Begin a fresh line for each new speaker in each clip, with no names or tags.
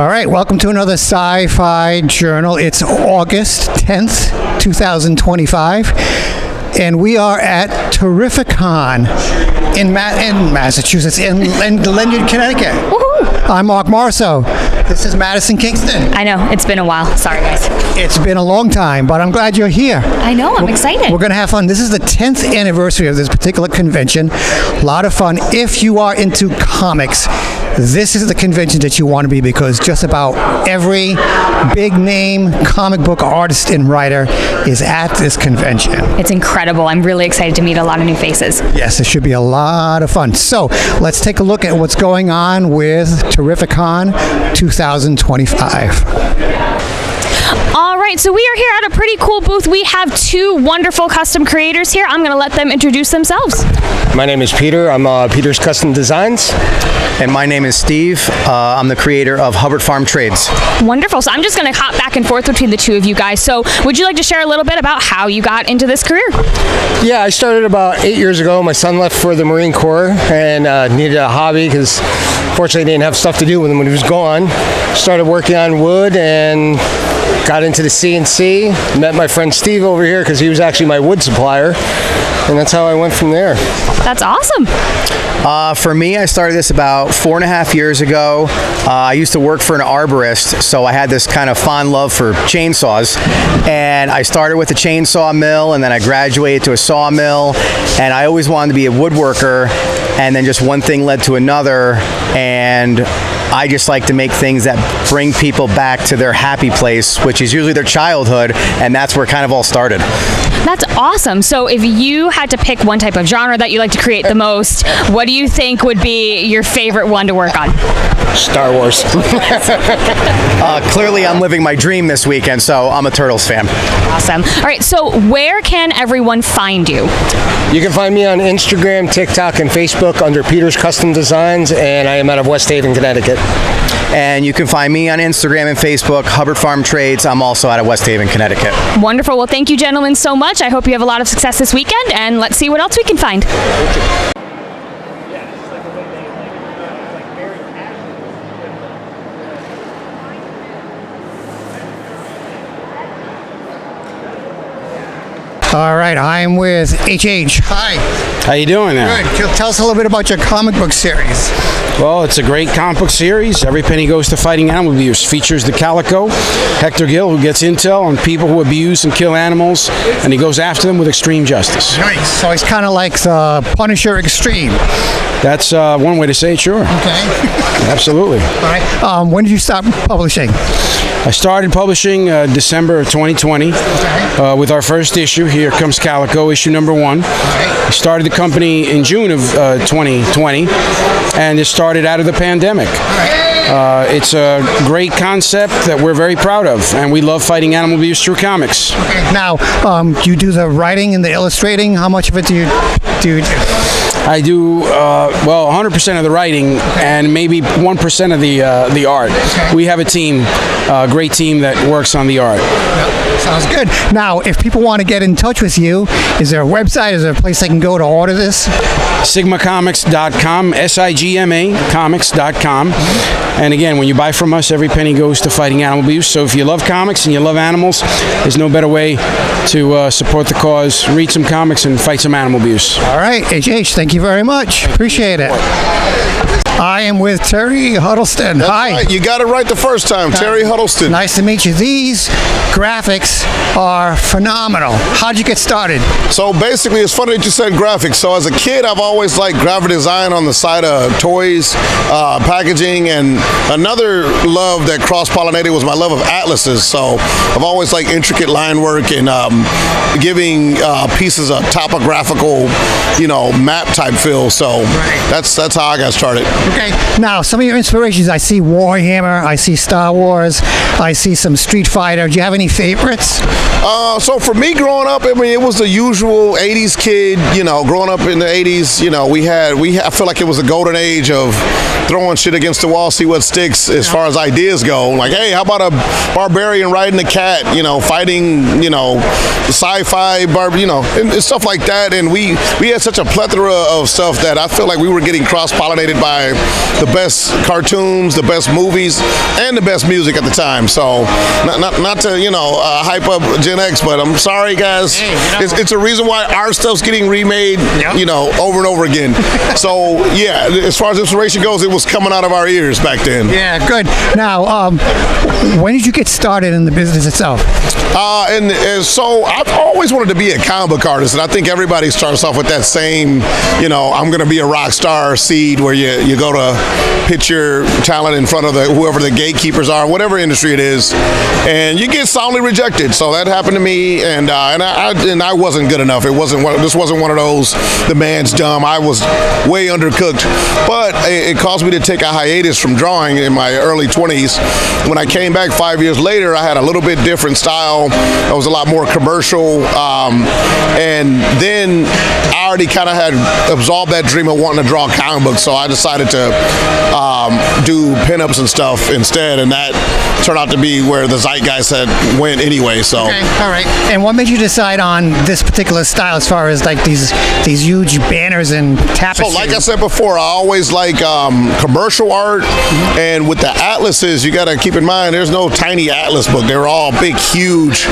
All right, welcome to another Sci-Fi Journal. It's August 10th, 2025, and we are at Terrificon in Massachusetts, in Ledyard, Connecticut.
Woohoo!
I'm Marc Marceau. This is Madison Kingston.
I know, it's been a while. Sorry, guys.
It's been a long time, but I'm glad you're here.
I know, I'm excited.
We're going to have fun. This is the 10th anniversary of this particular convention. A lot of fun. If you are into comics, this is the convention that you want to be, because just about every big name comic book artist and writer is at this convention.
It's incredible. I'm really excited to meet a lot of new faces.
Yes, it should be a lot of fun. So let's take a look at what's going on with Terrificon 2025.
All right, so we are here at a pretty cool booth. We have two wonderful custom creators here. I'm going to let them introduce themselves.
My name is Peter. I'm Peter's Custom Designs.
And my name is Steve. I'm the creator of Hubbard Farm Trades.
Wonderful. So I'm just going to hop back and forth between the two of you guys. So would you like to share a little bit about how you got into this career?
Yeah, I started about 8 years ago. My son left for the Marine Corps and needed a hobby because fortunately I didn't have stuff to do with him when he was gone. Started working on wood and got into the CNC. Met my friend Steve over here because he was actually my wood supplier. And that's how I went from there.
That's awesome.
For me, I started this about 4.5 years ago. I used to work for an arborist, so I had this kind of fond love for chainsaws. And I started with a chainsaw mill, and then I graduated to a sawmill. And I always wanted to be a woodworker, and then just one thing led to another. And I just like to make things that bring people back to their happy place, which is usually their childhood, and that's where it kind of all started.
That's awesome. So if you had to pick one type of genre that you like to create the most, what do you think would be your favorite one to work on?
Star Wars.
Clearly, I'm living my dream this weekend, so I'm a Turtles fan.
Awesome. All right, so where can everyone find you?
You can find me on Instagram, TikTok, and Facebook under Peter's Custom Designs, and I am out of West Haven, Connecticut.
And you can find me on Instagram and Facebook, Hubbard Farm Trades. I'm also out of West Haven, Connecticut.
Wonderful. Well, thank you, gentlemen, so much. I hope you have a lot of success this weekend, and let's see what else we can find.
All right, I'm with HH. Hi.
How you doing there?
Good. Tell us a little bit about your comic book series.
Well, it's a great comic book series. Every Penny Goes to Fighting Animal Abuse features the Calico, Hector Gill, who gets intel on people who abuse and kill animals, and he goes after them with extreme justice.
Nice. So he's kind of like the Punisher Extreme.
That's one way to say it, sure.
Okay.
Absolutely.
All right. When did you stop publishing?
I started publishing December of 2020 with our first issue, Here Comes Calico, issue number 1. I started the company in June of 2020, and it started out of the pandemic. It's a great concept that we're very proud of, and we love fighting animal abuse through comics.
Now, you do the writing and the illustrating. How much of it do you do?
I do, 100% of the writing and maybe 1% of the art.
Okay.
We have a team, a great team that works on the art.
Yep. Sounds good. Now, if people want to get in touch with you, is there a website? Is there a place they can go to order this?
SigmaComics.com, SIGMA Comics.com. And again, when you buy from us, every penny goes to fighting animal abuse. So if you love comics and you love animals, there's no better way to support the cause. Read some comics and fight some animal abuse.
All right, HH, thank you very much. Appreciate it. I am with Terry Huddleston.
That's
Hi.
Right. You got it right the first time. Terry Huddleston.
Nice to meet you. These graphics are phenomenal. How'd you get started?
So basically, it's funny that you said graphics. So as a kid, I've always liked graphic design on the side of toys, packaging, and another love that cross-pollinated was my love of atlases. So I've always liked intricate line work and giving pieces a topographical, map type feel. So that's how I got started.
Okay. Now, some of your inspirations, I see Warhammer, I see Star Wars, I see some Street Fighter. Do you have any favorites?
So for me growing up, I mean, it was the usual 80s kid, growing up in the 80s, I feel like it was a golden age of throwing shit against the wall, see what sticks as far as ideas go. Like, hey, how about a barbarian riding a cat, fighting, sci-fi, and stuff like that. And we had such a plethora of stuff that I feel like we were getting cross-pollinated by by the best cartoons, the best movies, and the best music at the time. So not to hype up Gen X, but I'm sorry guys, it's a reason why our stuff's getting remade over and over again. So yeah, as far as inspiration goes, it was coming out of our ears back then.
Yeah, good. Now, when did you get started in the business itself?
And so I've always wanted to be a comic book artist, and I think everybody starts off with that same, I'm going to be a rock star seed, where you go to pitch your talent in front of whoever the gatekeepers are, whatever industry it is, and you get soundly rejected. So that happened to me, and I wasn't good enough. This wasn't one of those, the man's dumb. I was way undercooked, but it caused me to take a hiatus from drawing in my early 20s. When I came back 5 years later, I had a little bit different style. I was a lot more commercial, and then I already kind of had absorbed that dream of wanting to draw comic books, so I decided to do pinups and stuff instead, and that turned out to be where the zeitgeist had went anyway. So
okay, all right. And what made you decide on this particular style, as far as like these huge banners and tapestries?
So like I said before, I always like commercial art, and with the atlases, you got to keep in mind there's no tiny atlas book. They're all big, huge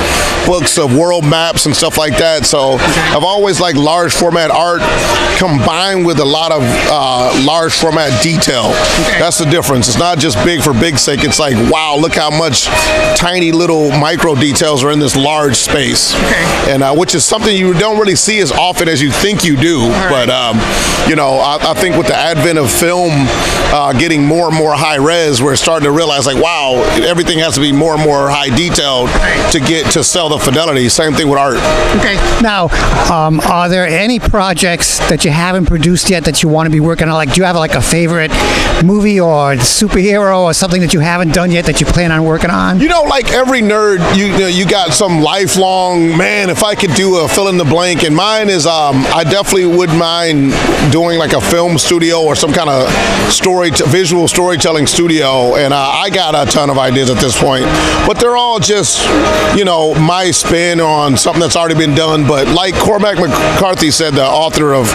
books of world maps and stuff like that. So I've always liked large format art combined with a lot of large format detail. That's the difference. It's not just big for big's sake. It's like, wow, look how much tiny little micro details are in this large space. And which is something you don't really see as often as you think you do. But I think with the advent of film getting more and more high res, we're starting to realize, like, wow, everything has to be more and more high detailed to sell the fidelity. Same thing with art.
Okay. Now, are there any projects that you haven't produced yet that you want to be working on? Like, do you have like a favorite movie or superhero or something that you haven't done yet that you plan on working on?
Like every nerd, you got some lifelong, man, if I could do a fill in the blank, and mine is I definitely wouldn't mind doing like a film studio or some kind of visual storytelling studio, and I got a ton of ideas at this point, but they're all just my spin on something that's already been done. But like Cormac McCarthy said, the author of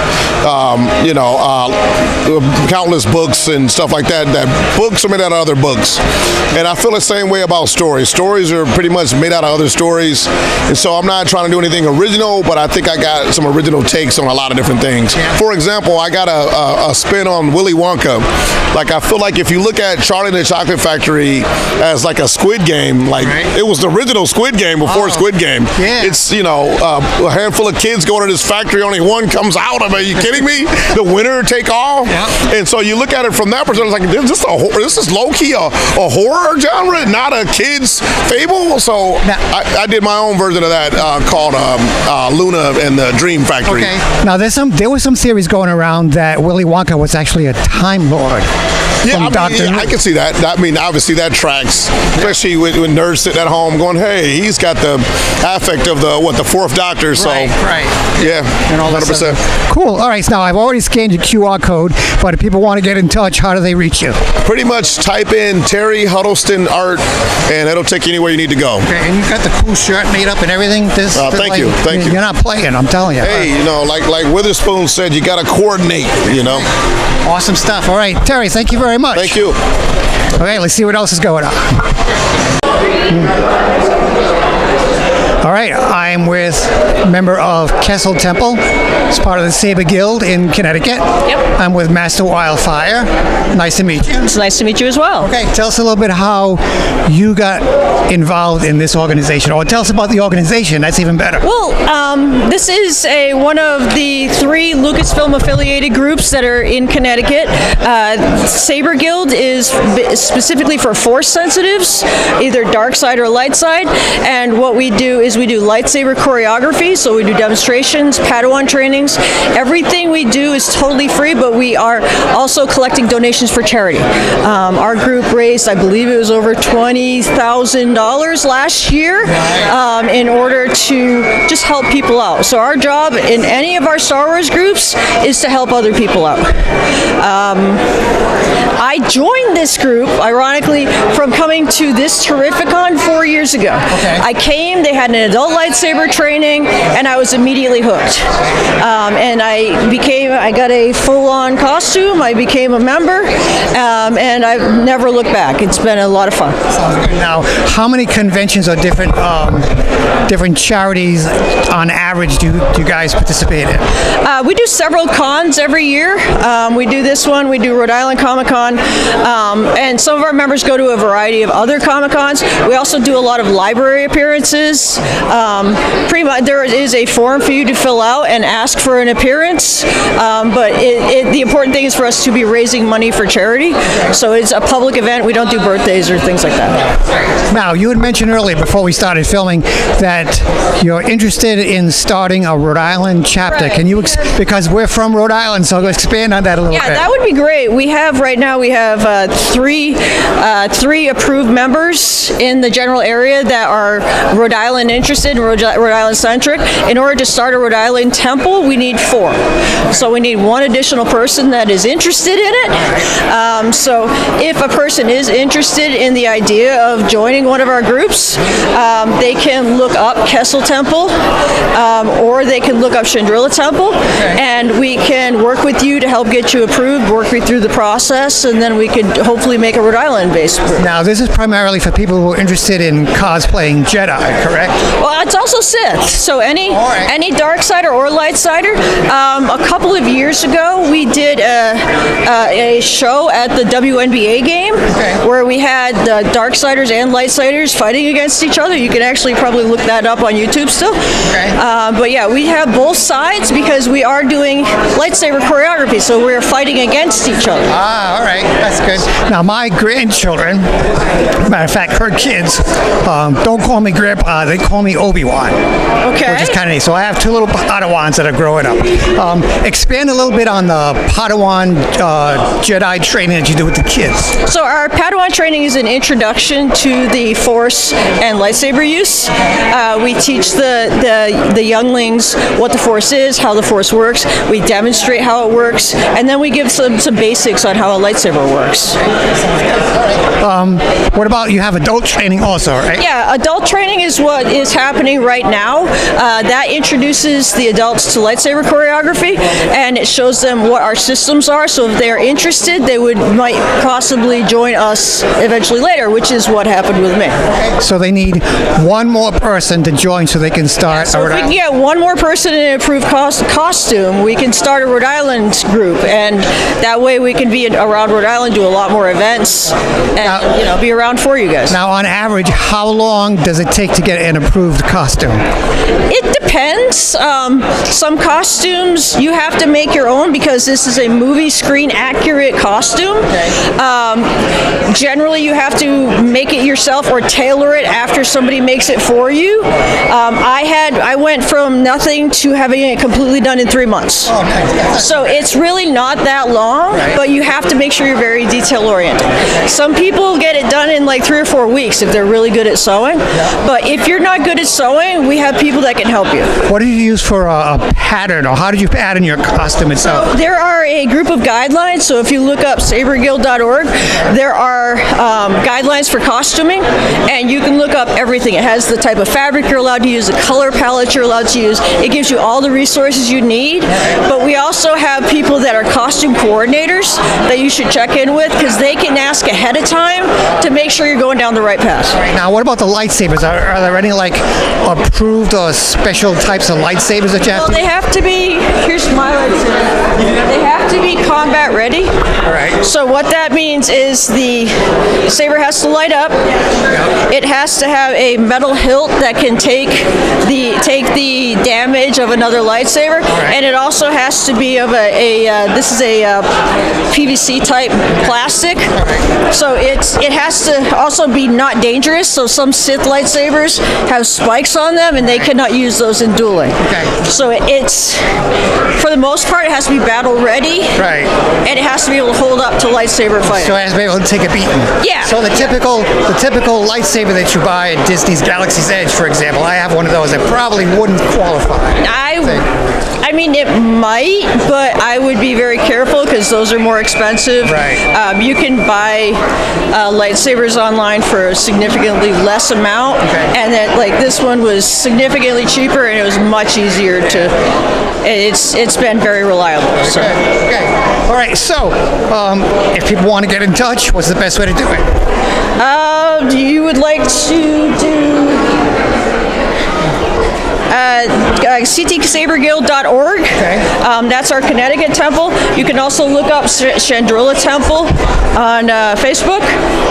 countless books and stuff like that books are made out of other books, and I feel the same way about stories. Stories are pretty much made out of other stories, and so I'm not trying to do anything original, but I think I got some original takes on a lot of different things. For example, I got a spin on Willy Wonka. Like, I feel like if you look at Charlie and the Chocolate Factory as like a Squid Game, like it was the original Squid Game before Squid Game. It's a handful of kids going to this factory, only one comes out of it. Are you kidding me? The winner take all. And so you look at it from that perspective, like, this is low-key a horror genre, not a kid's fable. So I did my own version of that called Luna and the Dream Factory.
Now there was some theories going around that Willy Wonka was actually a Time Lord.
I can see that. I mean, obviously that tracks, especially when nerds sitting at home going, "Hey, he's got the affect of the fourth Doctor." So yeah, 100%.
Cool. All right. So now I've already scanned your QR code, but if people want to get in touch, how do they reach you?
Pretty much type in Terry Huddleston Art, and it'll take you anywhere you need to go.
Okay. And you've got the cool shirt made up and everything.
Thank you.
You're not playing. I'm telling you.
Hey, like Witherspoon said, you got to coordinate.
Awesome stuff. All right, Terry. Thank you very much.
Thank you.
Okay, let's see what else is going on. All right, I'm with a member of Kessel Temple. It's part of the Saber Guild in Connecticut.
Yep.
I'm with Master Wildfire. Nice to meet you.
It's nice to meet you as well.
Okay, tell us a little bit how you got involved in this organization, or tell us about the organization. That's even better.
Well, this is one of the 3 Lucasfilm affiliated groups that are in Connecticut. Saber Guild is specifically for Force sensitives, either dark side or light side, and what we do is we do lightsaber choreography, so we do demonstrations, Padawan trainings. Everything we do is totally free, but we are also collecting donations for charity. Our group raised, I believe it was over $20,000 last year in order to just help people out. So our job in any of our Star Wars groups is to help other people out. I joined this group, ironically, from coming to this Terrificon 4 years ago. I came, they had an adult lightsaber training, and I was immediately hooked. And I got a full-on costume, I became a member, and I've never looked back. It's been a lot of fun.
Now, how many conventions or different charities on average do you guys participate in?
We do several cons every year. We do this one, we do Rhode Island Comic Con, and some of our members go to a variety of other Comic Cons. We also do a lot of library appearances. Pretty much, there is a form for you to fill out and ask for an appearance, but the important thing is for us to be raising money for charity. So it's a public event. We don't do birthdays or things like that.
Now, you had mentioned earlier before we started filming that you're interested in starting a Rhode Island chapter.
Right.
Can you, because we're from Rhode Island, so expand on that a little bit.
Yeah, that would be great. Right now we have three approved members in the general area that are Rhode Island interested, Rhode Island centric. In order to start a Rhode Island temple, we need 4. So we need one additional person that is interested in it. So if a person is interested in the idea of joining one of our groups, they can look up Kessel Temple, or they can look up Chandrila Temple, and we can work with you to help get you approved, work you through the process, and then we could hopefully make a Rhode Island-based group.
Now, this is primarily for people who are interested in cosplaying Jedi, correct?
Well, it's also Sith, so any Darksider or Lightsider. A couple of years ago, we did a show at the WNBA game where we had Darksiders and Lightsiders fighting against each other. You can actually probably look that up on YouTube still. But yeah, we have both sides because we are doing lightsaber choreography, so we're fighting against each other.
Ah, all right, that's good. Now, my grandchildren, matter of fact, her kids, don't call me Grandpa, they call me Obi-Wan.
Okay.
Which is kind of neat. So I have 2 little Padawans that are growing up. Expand a little bit on the Padawan Jedi training that you do with the kids.
So our Padawan training is an introduction to the Force and lightsaber use. We teach the younglings what the Force is, how the Force works. We demonstrate how it works, and then we give some basics on how a lightsaber works.
What about you have adult training also, right?
Yeah, adult training is what is happening right now. That introduces the adults to lightsaber choreography, and it shows them what our systems are. So if they're interested, they might possibly join us eventually later, which is what happened with me.
So they need one more person to join so they can start.
So if we can get one more person in an approved costume, we can start a Rhode Island group, and that way we can be around Rhode Island, do a lot more events, and be around for you guys.
Now, on average, how long does it take to get an approved costume?
It depends. Some costumes you have to make your own because this is a movie screen accurate costume. Generally, you have to make it yourself or tailor it after somebody makes it for you. I went from nothing to having it completely done in 3 months. So it's really not that long, but you have to make sure you're very detail oriented. Some people get it done in like 3 or 4 weeks if they're really good at sewing. But if you're not good at sewing, we have people that can help you.
What did you use for a pattern, or how did you pattern your costume itself?
So there are a group of guidelines. So if you look up saberguild.org, there are guidelines for costuming, and you can look up everything. It has the type of fabric you're allowed to use, the color palette you're allowed to use. It gives you all the resources you need. But we also have people that are costume coordinators that you should check in with because they can ask ahead of time to make sure you're going down the right path.
Now, what about the lightsabers? Are there any approved or special types of lightsabers that you have?
Well, they have to be. Here's my lightsaber. They have to be combat ready.
All right.
So what that means is the saber has to light up. It has to have a metal hilt that can take the damage of another lightsaber, and it also has to be of this is a PVC type plastic, so it has to also be not dangerous. So some Sith lightsabers have spikes on them, and they cannot use those in dueling. So it's, for the most part, it has to be battle ready, and it has to be able to hold up to lightsaber fighting.
So it has to be able to take a beating.
Yeah.
So the typical lightsaber that you buy at Disney's Galaxy's Edge, for example, I have one of those that probably wouldn't qualify.
I mean, it might, but I would be very careful because those are more expensive. You can buy lightsabers online for a significantly less amount, and that, like, this one was significantly cheaper, and it was much easier to. It's been very reliable. So.
All right. So, if people want to get in touch, what's the best way to do it?
You would like to do ctsaberguild.org. That's our Connecticut temple. You can also look up Chandrila Temple on Facebook,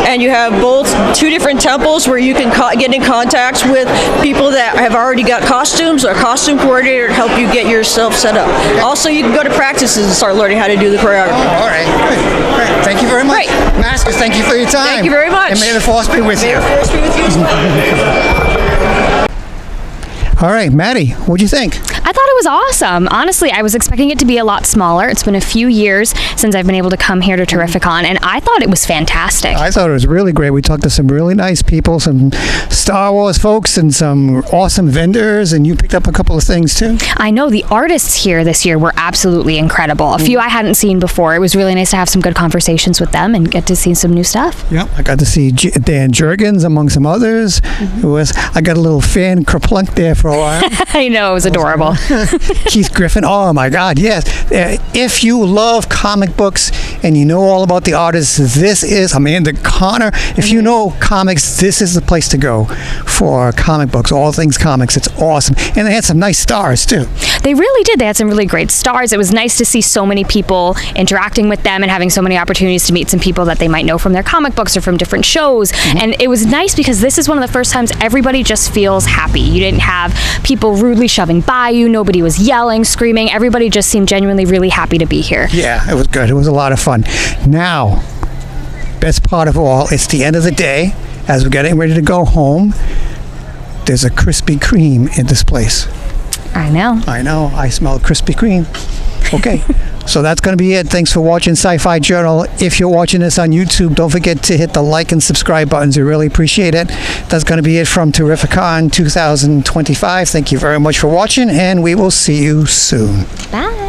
and you have both two different temples where you can get in contact with people that have already got costumes, or a costume coordinator to help you get yourself set up. Also, you can go to practices and start learning how to do the choreography.
All right. Great. Thank you very much. Masters, thank you for your time.
Thank you very much.
And may the force be with you.
May the force be with you.
All right, Maddy, what'd you think?
I thought it was awesome. Honestly, I was expecting it to be a lot smaller. It's been a few years since I've been able to come here to Terrificon, and I thought it was fantastic.
I thought it was really great. We talked to some really nice people, some Star Wars folks, and some awesome vendors, and you picked up a couple of things too.
I know the artists here this year were absolutely incredible. A few I hadn't seen before. It was really nice to have some good conversations with them and get to see some new stuff.
Yep, I got to see Dan Jurgens among some others. I got a little fan kerplunk there for a while.
I know, it was adorable.
Keith Griffin, oh my God, yes. If you love comic books and you know all about the artists, this is Amanda Connor. If you know comics, this is the place to go for comic books, all things comics. It's awesome. And they had some nice stars too.
They really did. They had some really great stars. It was nice to see so many people interacting with them and having so many opportunities to meet some people that they might know from their comic books or from different shows. And it was nice because this is one of the first times everybody just feels happy. You didn't have people rudely shoving by you. Nobody was yelling, screaming. Everybody just seemed genuinely really happy to be here.
Yeah, it was good. It was a lot of fun. Now, best part of all, it's the end of the day. As we're getting ready to go home, there's a Krispy Kreme in this place.
I know.
I smell Krispy Kreme. Okay. So that's going to be it. Thanks for watching Sci-Fi Journal. If you're watching this on YouTube, don't forget to hit the like and subscribe buttons. We really appreciate it. That's going to be it from Terrificon 2025. Thank you very much for watching, and we will see you soon.
Bye.